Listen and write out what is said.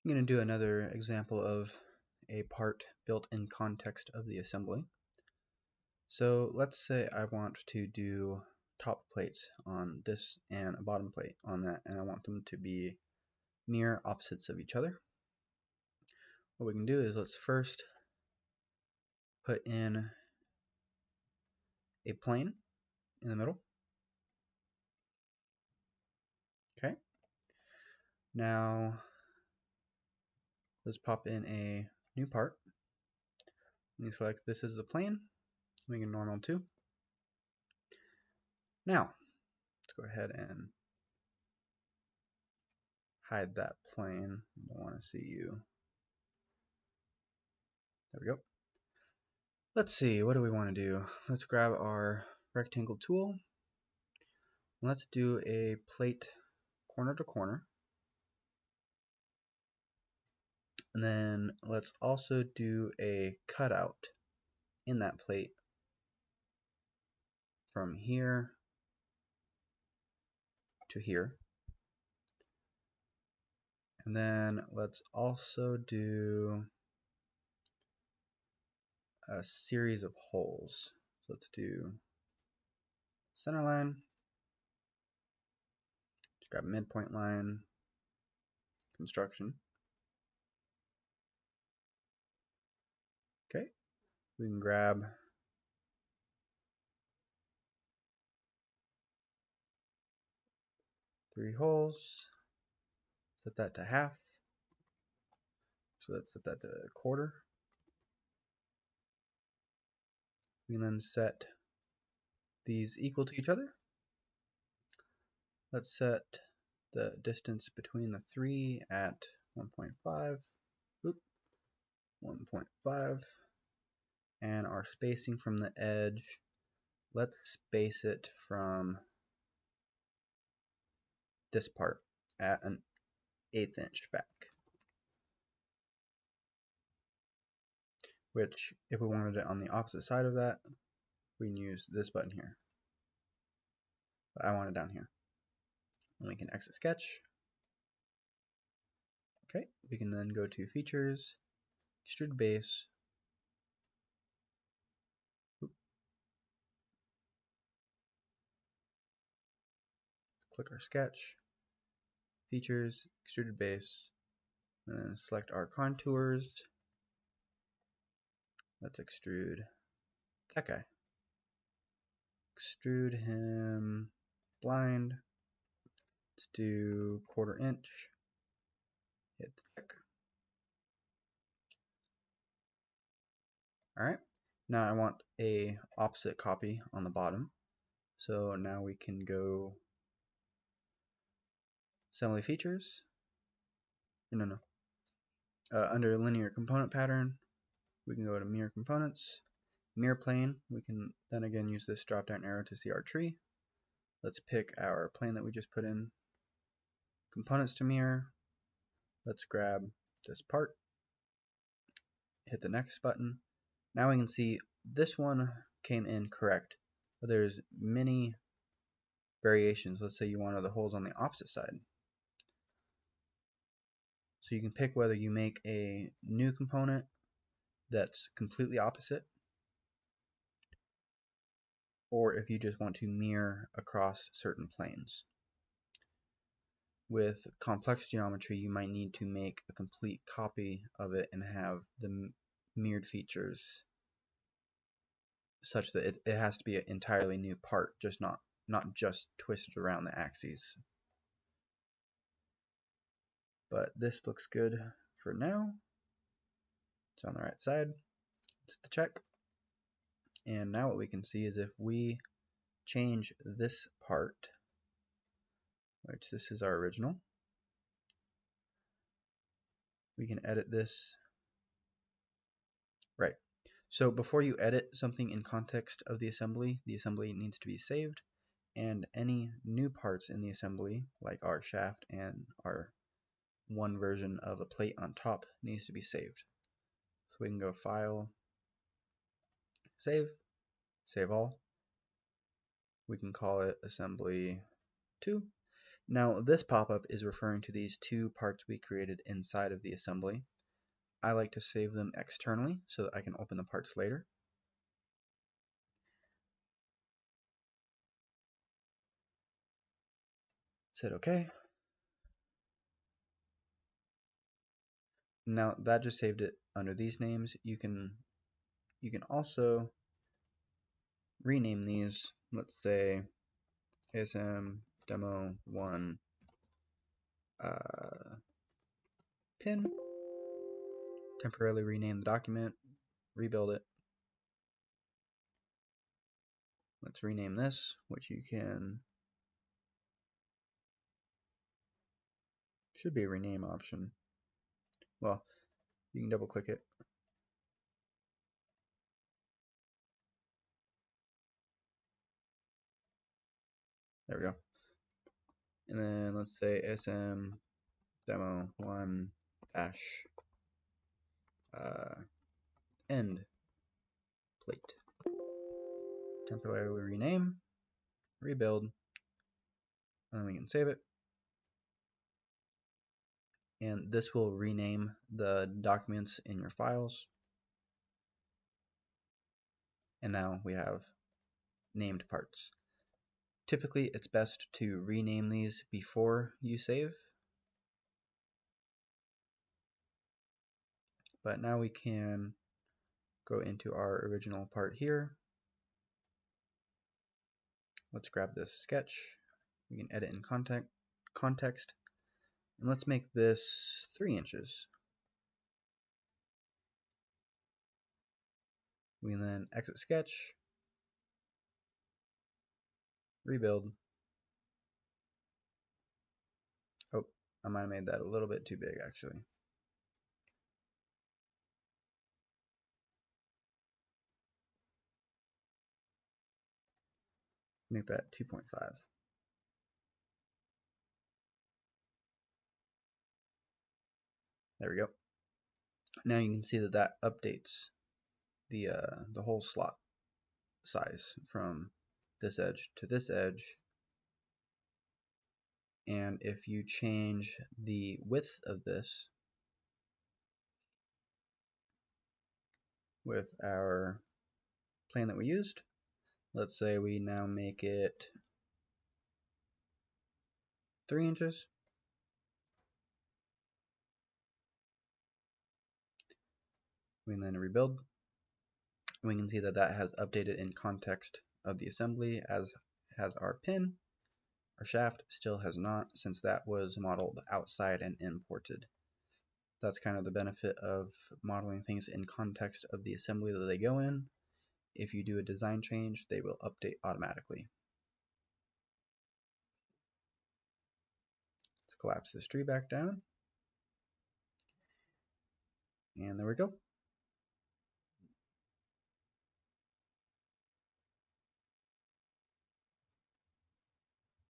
I'm going to do another example of a part built in context of the assembly. So let's say I want to do top plates on this and a bottom plate on that, and I want them to be near opposites of each other. What we can do is let's first put in a plane in the middle. Okay. Now let's pop in a new part. We select this as the plane, make it normal too. Now let's go ahead and hide that plane. I don't want to see you. There we go. Let's see, what do we want to do? Let's grab our rectangle tool. Let's do a plate corner to corner. And then let's also do a cutout in that plate from here to here. And then let's also do a series of holes. So let's do center line, just grab midpoint line, construction. Okay, we can grab three holes, set that to half. So let's set that to a quarter. We can then set these equal to each other. Let's set the distance between the three at 1.5. 1.5. And our spacing from the edge, let's space it from this part at an 1/8 inch back. Which, if we wanted it on the opposite side of that, we can use this button here. But I want it down here. And we can exit sketch. Okay, we can then go to features, extrude base. Click our sketch, features, extruded base, and then select our contours. Let's extrude that guy. Extrude him blind. Let's do 1/4 inch. Hit click. Alright, now I want a opposite copy on the bottom. So now we can go assembly features. Under linear component pattern, we can go to mirror components, mirror plane. We can then again use this drop down arrow to see our tree. Let's pick our plane that we just put in. Components to mirror. Let's grab this part, hit the next button. Now we can see this one came in correct, but there's many variations. Let's say you wanted the holes on the opposite side. So you can pick whether you make a new component that's completely opposite, or if you just want to mirror across certain planes. With complex geometry, you might need to make a complete copy of it and have the mirrored features such that it has to be an entirely new part, just not just twisted around the axes. But this looks good for now. It's on the right side. Let's hit the check. And now what we can see is if we change this part, which this is our original, we can edit this. Right. So before you edit something in context of the assembly needs to be saved, and any new parts in the assembly, like our shaft and our one version of a plate on top, needs to be saved. So we can go File, Save, Save All. We can call it Assembly 2. Now this pop-up is referring to these two parts we created inside of the assembly. I like to save them externally so that I can open the parts later. Hit OK. Now that just saved it under these names. You can also rename these. Let's say ASM Demo 1 pin. Temporarily rename the document. Rebuild it. Let's rename this, which you can, should be a rename option. Well, you can double click it. There we go. And then let's say ASM Demo 1 dash end plate. Temporarily rename, rebuild, and then we can save it. And this will rename the documents in your files. And now we have named parts. Typically, it's best to rename these before you save. But now we can go into our original part here. Let's grab this sketch. We can edit in context. And let's make this 3 inches. We can then exit sketch, rebuild. Oh, I might have made that a little bit too big actually. Make that 2.5. There we go. Now you can see that that updates the whole slot size from this edge to this edge. And if you change the width of this with our plan that we used, let's say we now make it 3 inches. We can then rebuild. We can see that that has updated in context of the assembly, as has our pin. Our shaft still has not, since that was modeled outside and imported. That's kind of the benefit of modeling things in context of the assembly that they go in. If you do a design change, they will update automatically. Let's collapse this tree back down. And there we go.